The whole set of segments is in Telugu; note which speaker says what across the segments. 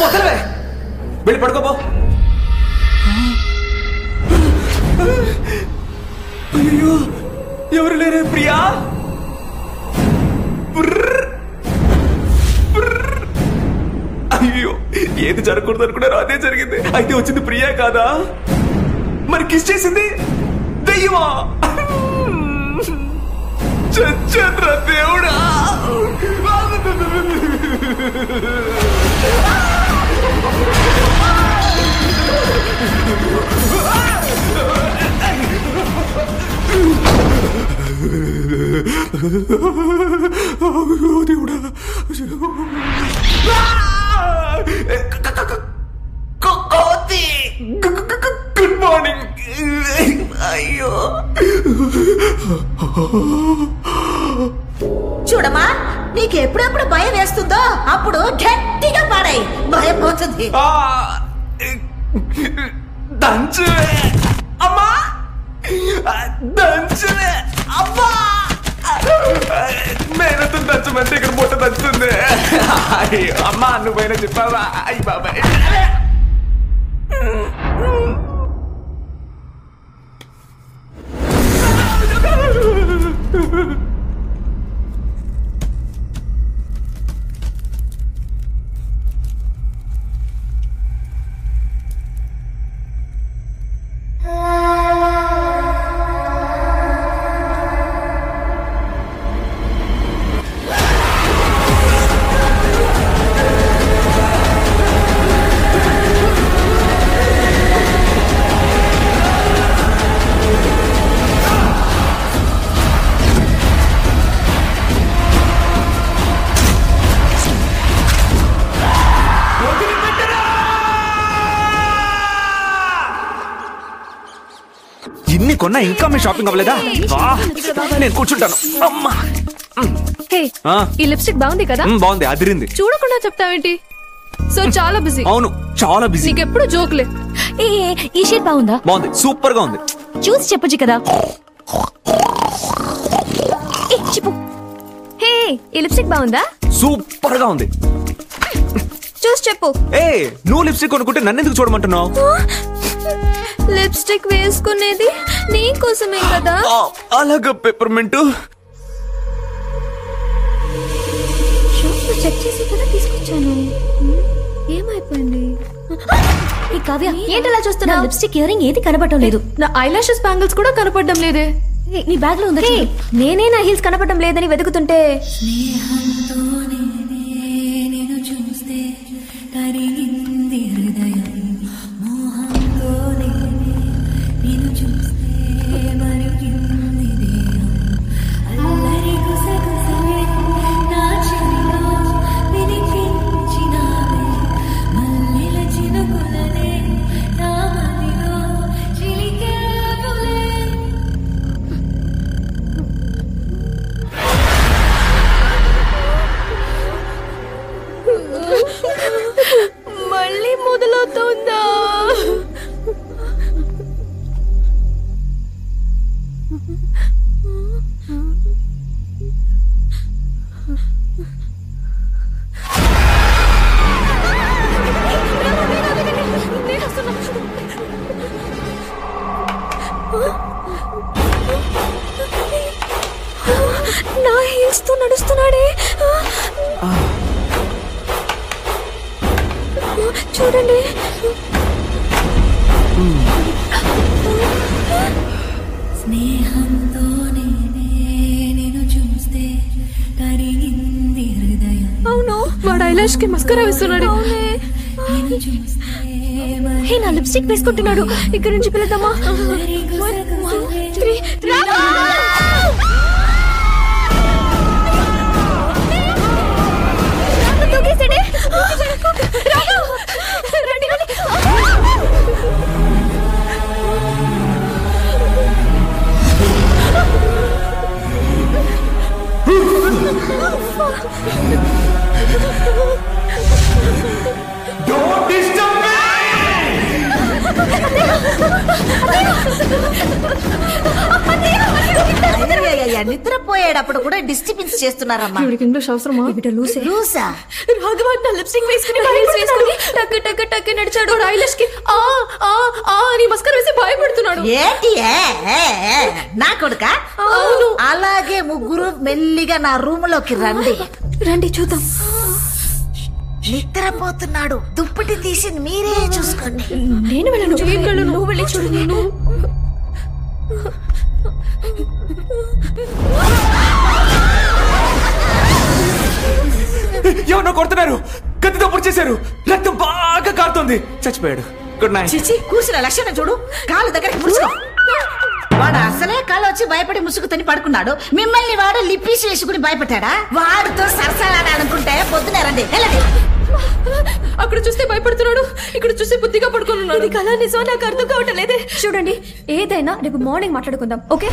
Speaker 1: వదలవే, వెళ్ళి పడుకోపో. అయ్యో ఎవరు లేరే ప్రియా. అయ్యో ఏది జరగకూడదు అనుకున్నారో అదే జరిగింది. అయితే వచ్చింది ప్రియా కాదా? మరి కిస్ చేసింది దయ్యమా? చంద్ర దేవుడా. దేవుడా. Good morning. అయ్యో
Speaker 2: చూడమా, నీకు ఎప్పుడెప్పుడు భయం వేస్తుందో అప్పుడు గట్టిగా పాడాయి, భయం పోతుంది.
Speaker 1: దంచువే అమ్మా, దంచువే అమ్మా. మేనతో దంచమంటే ఇక్కడ బుట్ట దంచుతుంది. అమ్మా నువ్వైనా చెప్పావా? అయ్యి బాబాయ్. ఇన్ని కొన్నా ఇంకా మీ షాపింగ్ అవ్వలేదా? నేను కూర్చుంటాను. అమ్మా
Speaker 3: ఈ లిప్స్టిక్ బాగుంది కదా?
Speaker 1: బాగుంది, అదిరింది.
Speaker 3: చూడకుండా చెప్తావేంటి? సో చాలా బిజీ.
Speaker 1: అవును చాలా బిజీ.
Speaker 3: నీకెప్పుడు జోక్లే.
Speaker 4: ఈ షేడ్ బాగుందా?
Speaker 1: బాగుంది, సూపర్ గా ఉంది.
Speaker 4: చూసి చెప్పొచ్చు కదా. చెప్పు.
Speaker 3: హే ఈ లిప్స్టిక్ బాగుందా?
Speaker 1: సూపర్ గా ఉంది.
Speaker 3: చూసి చెప్పు.
Speaker 1: నువ్వు లిప్స్టిక్ కొనుక్కుంటే నన్ను ఎందుకు చూడమంటున్నావు?
Speaker 3: లిప్స్టిక్ వేసుకునేది నీ కోసమే కదా.
Speaker 1: అలాగా పెప్పర్మెంట్
Speaker 3: చెక్ చేసి కదా తీసుకొచ్చాను. ఏమైపోయింది?
Speaker 4: ఈ కావ్య ఏంటలా చూస్తున్నా? లిప్స్టిక్ ఇయర్ రింగ్ ఏది కనపడటం లేదు.
Speaker 3: నా ఐలాషెస్ బ్యాంగిల్స్ కూడా కనపడడం లేదే.
Speaker 4: నీ బ్యాగ్ లో ఉందా?
Speaker 3: నేనే నా హీల్స్ కనపడడం లేదని వెతుకుతుంటే మళ్ళీ మొదలవుతుందా? నా హీల్స్ తో నడుస్తున్నాడే. చూడండి. అవును, వాడు ఐలాష్ కి మస్కరా వేస్తున్నాడు.
Speaker 4: హే నా లిప్స్టిక్ వేసుకుంటున్నాడు.
Speaker 3: ఇక్కడ నుంచి పిలుద్దామా?
Speaker 1: Don't disturb me!
Speaker 4: అన్నయ్య
Speaker 2: నిద్రపోయేటప్పుడు కూడా డిస్టర్బెన్స్ చేస్తున్నారమ్మా.
Speaker 3: ఇంగ్లీష్ అవసరమా?
Speaker 2: లూసా
Speaker 3: రాఘవ లిప్స్టిక్ వేసుకుని హైల్స్ వేసుకుని టక్ టక్ టక్ నడిచాడు. ఐలాష్ కి ఆ ఆ ఆ అని మస్కర్ వేసి భయపడుతున్నాడు.
Speaker 2: ఏంటి నా కొడుక? అలాగే ముగ్గురు మెల్లిగా నా రూమ్ లోకి రండి.
Speaker 3: రండి చూద్దాం.
Speaker 2: నిద్రపోతున్నాడు. దుప్పటి తీసి మీరే చూసుకోండి.
Speaker 3: నేను వెళ్ళను. నువ్వు వెళ్ళి చూడు. నేను
Speaker 1: ఎవరో కొడుతున్నారు. కత్తితో పొడి చేశారు. రక్తం బాగా కారుతోంది. చచ్చిపోయాడు. Good night.
Speaker 2: చిచి కూసిన లక్షణం చూడు. కాలు దగ్గరికి ముసుగు. వాడు అసలే కాలు వచ్చి భయపడి ముసుగు తిని పడుకున్నాడు. మిమ్మల్ని వాడు లిప్పీస్ వేసుకుని భయపెట్టాడా? వాడితో సరసాలనుకుంటే పొద్దునే రండి. వెళ్ళండి.
Speaker 3: అక్కడ చూస్తే భయపడుతున్నాడు, ఇక్కడ చూస్తే బుద్ధిగా పడుకున్నాడు. కళ నిజం నాకు అర్థం కావటం లేదే. చూడండి, ఏదైనా రేపు మార్నింగ్ మాట్లాడుకుందాం. ఓకే?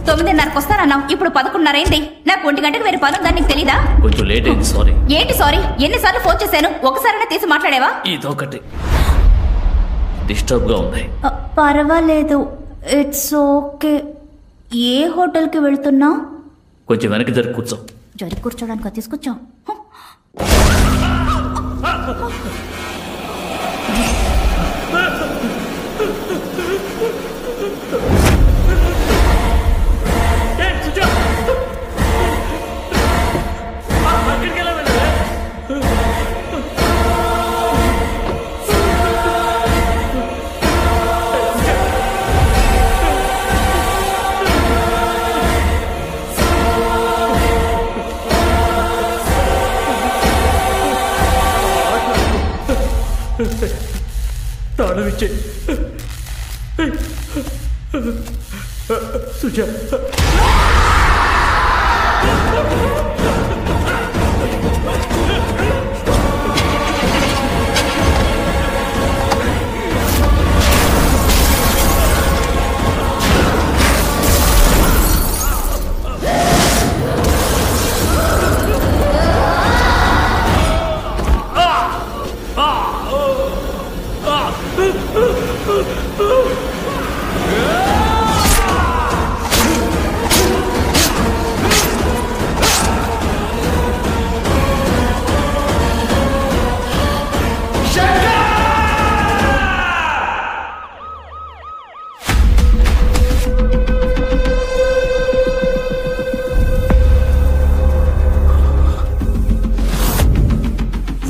Speaker 4: తొమ్మిదిన్నరకు వస్తానన్నావు, ఇప్పుడు 11:30 అయింది. నాకు 1 గంటకు వేరే పని ఉందని నీకు తెలీదా?
Speaker 5: కొంచెం లేట్ అయింది, సారీ.
Speaker 4: ఏంటి సారీ? ఎన్నిసార్లు ఫోన్ చేశాను, ఒకసారైనా తీసి మాట్లాడేవా?
Speaker 5: ఇదొకటి డిస్టర్బ్ గా ఉంది.
Speaker 4: పర్వాలేదు, ఇట్స్ ఓకే. ఏ హోటల్కి వెళ్తున్నా?
Speaker 5: కొంచెం వెనక్కి జరిగి కూర్చో.
Speaker 4: జరిగి కూర్చోడానికి తీసుకొచ్చా.
Speaker 5: తాళం ఇచ్చే సుజా.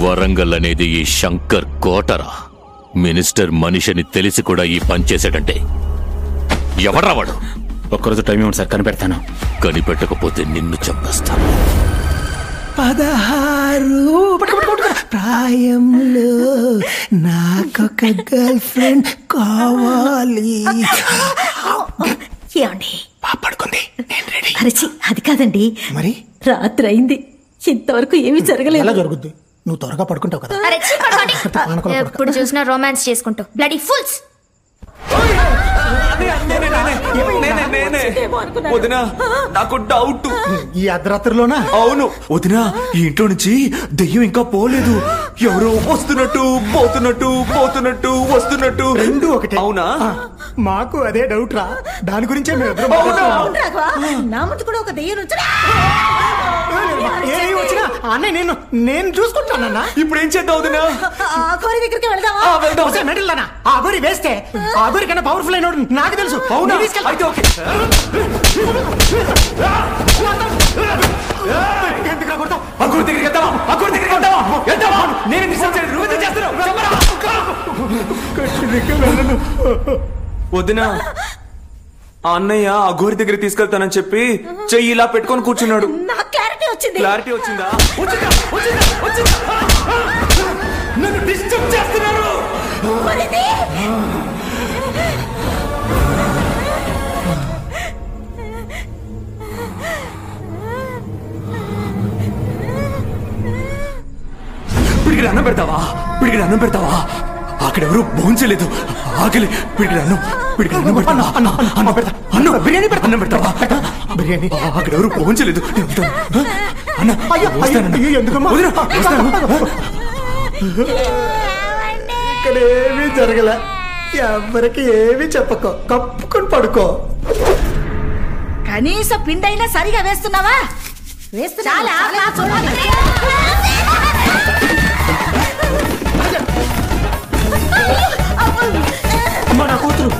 Speaker 6: వరంగల్ అనేది ఈ శంకర్ కోటరా? మినిస్టర్ మనిషిని తెలిసి కూడా ఈ పని చేశాడంటే ఎవడ్రావాడు?
Speaker 7: ఒక్కరోజు టైం ఇవ్వండి సార్, కనిపెడతాను.
Speaker 6: కనిపెట్టకపోతే నిన్ను చంపేస్తాను.
Speaker 8: 16 ప్రాయంలో నాకొక గర్ల్ ఫ్రెండ్ కావాలి.
Speaker 2: ఏమండి
Speaker 8: పడుకుంది, నేను రెడీ.
Speaker 2: అరచి అది కాదండి,
Speaker 8: మరి
Speaker 2: రాత్రి అయింది, ఇంతవరకు ఏమీ జరగలేదు.
Speaker 8: ఎలా జరుగుద్ది? నువ్వు త్వరగా పడుకుంటావు కదా.
Speaker 3: ఎప్పుడు చూసినా రొమాన్స్ చేసుకుంటావు. Bloody fulls.
Speaker 1: వదినా, నాకు డౌట్.
Speaker 8: ఈ అర్ధరాత్రిలోనా?
Speaker 1: అవును వదినా, ఈ ఇంట్లో నుంచి దెయ్యం ఇంకా పోలేదు. ఎవరో వస్తున్నట్టు పోతున్నట్టు పోతున్నట్టు వస్తున్నట్టు.
Speaker 8: రెండు ఒకటి.
Speaker 1: అవునా?
Speaker 8: మాకు అదే డౌట్ రా. దాని గురించే మేము
Speaker 2: నా ముందు కూడా ఒక దెయ్యం నుంచి
Speaker 8: వచ్చినా అన్నయ్య నేను చూసుకుంటానన్నా.
Speaker 1: ఇప్పుడు ఏం చేద్దాం వదినా?
Speaker 2: కోరి దగ్గరికి వెళ్దామా?
Speaker 8: మెడల్లానా ఆ గోరి వేస్తే ఆ గోరి కన్నా పవర్ఫుల్ అయిన నాకు తెలుసు.
Speaker 1: అవునా? అయితే ఓకే. అక్కడ దగ్గరికి వెళ్తావా? అక్కడ దగ్గరికి వెళ్తావా? వెళ్తావా? నేను నువ్వు చేస్తున్నావు. వదినా, ఆ అన్నయ్య ఆ గోరి దగ్గర తీసుకెళ్తానని చెప్పి చెయ్యి ఇలా పెట్టుకొని కూర్చున్నాడు.
Speaker 2: నాకు క్లారిటీ వచ్చింది.
Speaker 1: క్లారిటీ వచ్చిందా? నన్ను డిస్టర్బ్ చేస్తున్నారు. పిడికి అన్నం పెడతావా? పిడికి అన్నం పెడతావా? అక్కడెవరు భోంచలేదు. ఆకలి. పిడికి అన్నం పెడతావా? అన్నం బిర్యానీ పెడతా. అన్నం పెడతావా? బిర్యానీ. అక్కడెవరు భోంచలేదు. అన్న
Speaker 8: అయ్యో
Speaker 1: వస్తానన్న.
Speaker 8: అయ్యో, ఎందుకమ్మా
Speaker 1: వదినా, వస్తాను.
Speaker 8: ఇక్కడ ఏమీ జరగలే. ఎవరికి ఏమీ చెప్పకో, కప్పుకొని పడుకో.
Speaker 2: కనీస పిండైనా సరిగా వేస్తున్నావా? చాలా చూడాలి.
Speaker 8: అమ్మా నా కూతురు.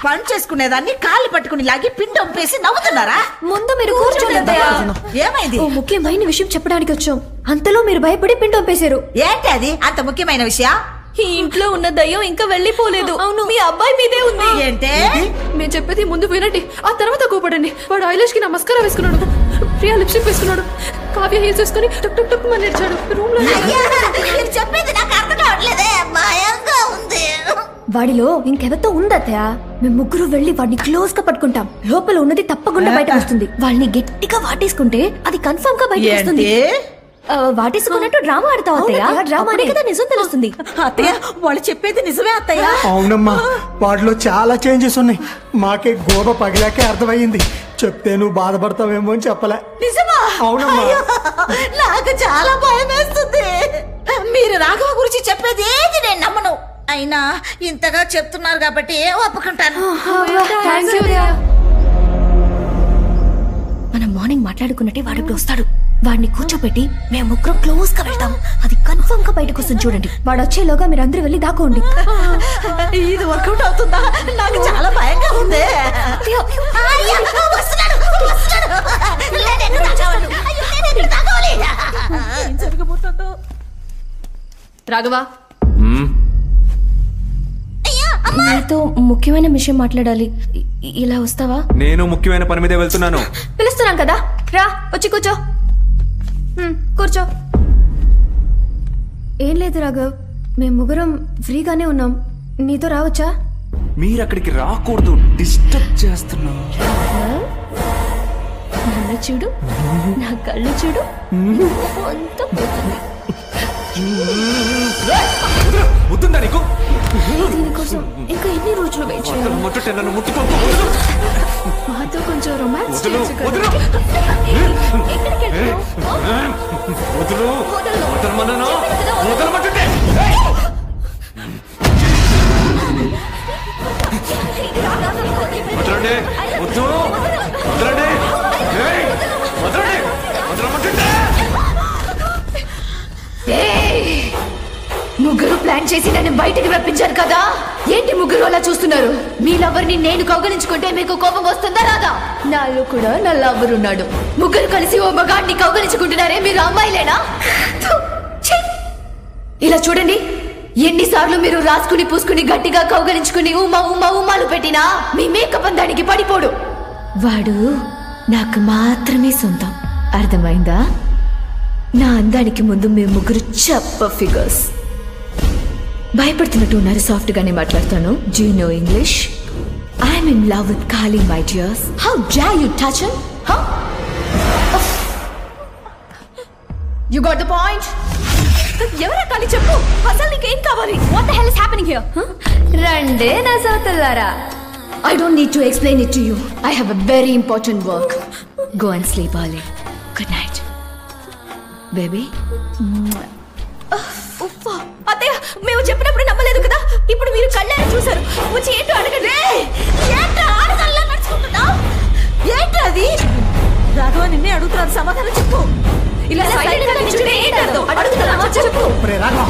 Speaker 2: పని చేసుకునేదాన్ని కాళ్ళు పట్టుకుని లాగి పిండి ఒంపేసి నవ్వుతున్నారా?
Speaker 3: ముందు మీరు కూర్చోండి.
Speaker 2: ఏమైంది?
Speaker 3: ఓ ముఖ్యమైన విషయం చెప్పడానికి వచ్చాం. అంతలో మీరు భయపడి పిండి ఒంపేశారు.
Speaker 2: ఏంటి అది అంత ముఖ్యమైన విషయం?
Speaker 3: ఈ ఇంట్లో ఉన్న దయ్యం ఇంకా వెళ్ళిపోలేదు. అవును, మీ అబ్బాయి మీదే ఉంది.
Speaker 2: ఏంటే?
Speaker 3: నేను చెప్పేది ముందు వినండి, ఆ తర్వాత కోపడండి. వాడు ఐలాష్ కి నమస్కారం వేసుకున్నాడు, ప్రియా లిప్స్టిక్ వేసుకున్నాడు, కావ్య హీల్స్ వేసుకుని టక్ టక్ టక్ అని నడిచాడు రూమ్ లో.
Speaker 2: చెప్పేది నాకు అర్థం కావట్లేదే, భయంగా ఉంది.
Speaker 4: వాడిలో ఇంకెవరితో ఉందత్తయ్య. మేము ముగ్గురు వెళ్ళి వాడిని క్లోజ్ గా పట్టుకుంటాం. లోపల ఉన్నది తప్పకుండా బయటకు వస్తుంది. వాళ్ళని గట్టిగా వాటేసుకుంటే అది కన్ఫర్మ్ గా బయటకు వస్తుంది. వాటేసుకున్నట్టు డ్రామా ఆడతావు అత్తయ్య. డ్రామానే కదా నిజం తెలుస్తుంది.
Speaker 2: అత్తయ్య వాళ్ళు చెప్పేది నిజమే అత్తయ్య.
Speaker 8: అవునమ్మా, వాటిలో చాలా చేంజెస్ ఉన్నాయి. మాకే గోడ పగిలాకే అర్థమయ్యింది. చెప్తే నువ్వు బాధపడతావేమో అని చెప్పలే.
Speaker 2: నిజమా?
Speaker 8: అవునమ్మా.
Speaker 2: అయ్యో, నాకు చాలా భయం వేస్తుంది. మీరు రాఘవ గురించి చెప్పేది ఏది నేను నమ్మను. అయినా ఇంతగా చెప్తున్నారు కాబట్టి ఒప్పుకుంటాను.
Speaker 4: మనం మార్నింగ్ మాట్లాడుకున్నట్టే వాడు ఇప్పుడు వస్తాడు. వాడిని కూర్చోబెట్టి మేము ముగ్గురం క్లోజ్ గా వెళ్తాం. అది కన్ఫర్మ్ గా బయటకు వస్తుంది. చూడండి, వాడు వచ్చేలోగా మీరు అందరూ వెళ్ళి దాకోండి.
Speaker 2: ఇది వర్కౌట్ అవుతుందా? నాకు చాలా భయంగా ఉంది. అయ్యో, వస్తున్నాడు, వస్తున్నాడు. నేను తాగాలి. అయ్యో, నేను తాగాలి. ఏం జరగబోతుందో?
Speaker 3: రాఘవా,
Speaker 4: నీతో ముఖ్యమైన విషయం మాట్లాడాలి. ఇలా వస్తావా?
Speaker 1: నేను ముఖ్యమైన పని మీదే వెళ్తున్నాను.
Speaker 3: పిలుస్తున్నాం కదా, రా వచ్చి కూర్చో. కూర్చో.
Speaker 4: ఏం లేదు రాఘవ్, మేము ముగ్గురం ఫ్రీగానే ఉన్నాం. నీతో రావచ్చా?
Speaker 1: మీరు అక్కడికి రాకూడదు, డిస్టర్బ్ చేస్తున్నా.
Speaker 4: నన్ను చూడు, నా కళ్ళు చూడు, అంతా పోతుంది.
Speaker 1: వద్దుందా నీకు?
Speaker 4: దీనికోసం ఇంకా ఎన్ని రోజులు వెయిట్ చేయాలి?
Speaker 1: ముట్టుటే నన్ను ముట్టుకో.
Speaker 4: మాతో కొంచెం రొమాన్స్
Speaker 1: వదులు,
Speaker 4: చేయొచ్చు కదా?
Speaker 1: వదులు.
Speaker 4: ఎక్కడికి వెళ్తున్నావు?
Speaker 1: వదులు, వదలమన్నాను. వదలమంటుంటే. వదలండి, వద్దు, వదలండి, వదలండి, వదలమంటుంటే.
Speaker 3: ముగ్గురు ప్లాన్ చేసి నన్ను బయటికి రప్పించారు కదా. ఏంటి ముగ్గురు అలా చూస్తున్నారు? మీ లవర్ని నేను కౌగలించుకుంటే మీకు కోపం వస్తుందా రాదా? నాలో కూడా నా లవర్ ఉన్నాడు. ముగ్గురు కలిసి ఓ మగాడిని కౌగలించుకుంటున్నారే, మీరు అమ్మాయిలేనా? ఇలా చూడండి, ఎన్నిసార్లు మీరు రాసుకుని పూసుకుని గట్టిగా కౌగలించుకుని ఉమా ఉమా ఉమాలు పెట్టినా మీ మేకప్ అందానికి పడిపోడు. వాడు నాకు మాత్రమే సొంతం, అర్థమైందా? నా అందానికి ముందు మేము ముగ్గురు చెప్ప ఫిగర్స్. భయపడుతున్నట్టు ఉన్నారు, సాఫ్ట్ గానే మాట్లాడతాను. Do you know English? I'm in love with Kali, my dears. How dare you touch him? Huh? You got the point? ఎవరా కాలి చెప్పు, అసలు నీకేం కావాలి? What the hell is happening here? రండే నా సోదరులారా. I don't need to explain it to you. I have a very important work. Go and sleep early. Good night. Baby. అత్తయ్య, మేము చెప్పినప్పుడు నమ్మలేదు కదా. ఇప్పుడు మీరు కళ్ళారా చూసారు. వచ్చి ఏంటో అడగండి.
Speaker 2: ఏంటో ఆడగల్లా నడుచుకుంటున్నావు? ఏంటి అది? రాఘవ నిన్నే అడుగుతున్నాను, సమాధానం చెప్పు.
Speaker 3: ఇలా సైలెంట్ గా నిల్చుంటే ఏంటి అర్థం? అడుగుతున్నావా? చెప్పు.
Speaker 8: ఒరే Raghava,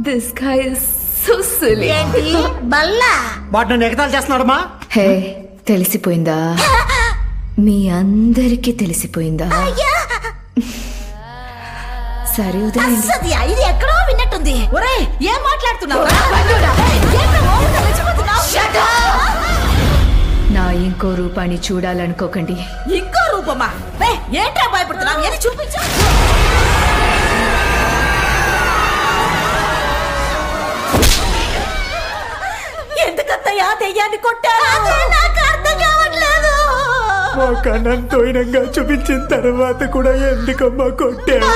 Speaker 3: This guy is so silly.
Speaker 2: ఏంటి బల్లా?
Speaker 8: వాడు నన్ను ఎగతాలు చేస్తున్నాడమ్మా.
Speaker 3: హే, తెలిసిపోయిందా? మీ అందరికీ తెలిసిపోయిందా? సరే వదిలేండి.
Speaker 2: అస్సది ఇది ఎక్కడో విన్నట్టుంది. ఒరే, ఏం మాట్లాడుతున్నావు?
Speaker 3: నా ఇంకో రూపాన్ని చూడాలనుకోకండి.
Speaker 2: ఇంకో రూపమా? ఏంట్రా భయపడుతున్నావు? ఏది చూపించు. ఎందుకత్తయ్యా దెయ్యాలు అని కొట్టారు? నాకు అర్థం కావట్లేదు.
Speaker 8: మా కన్నం తోయినంగా చూపించిన తర్వాత కూడా ఎందుకమ్మా కొట్టావు?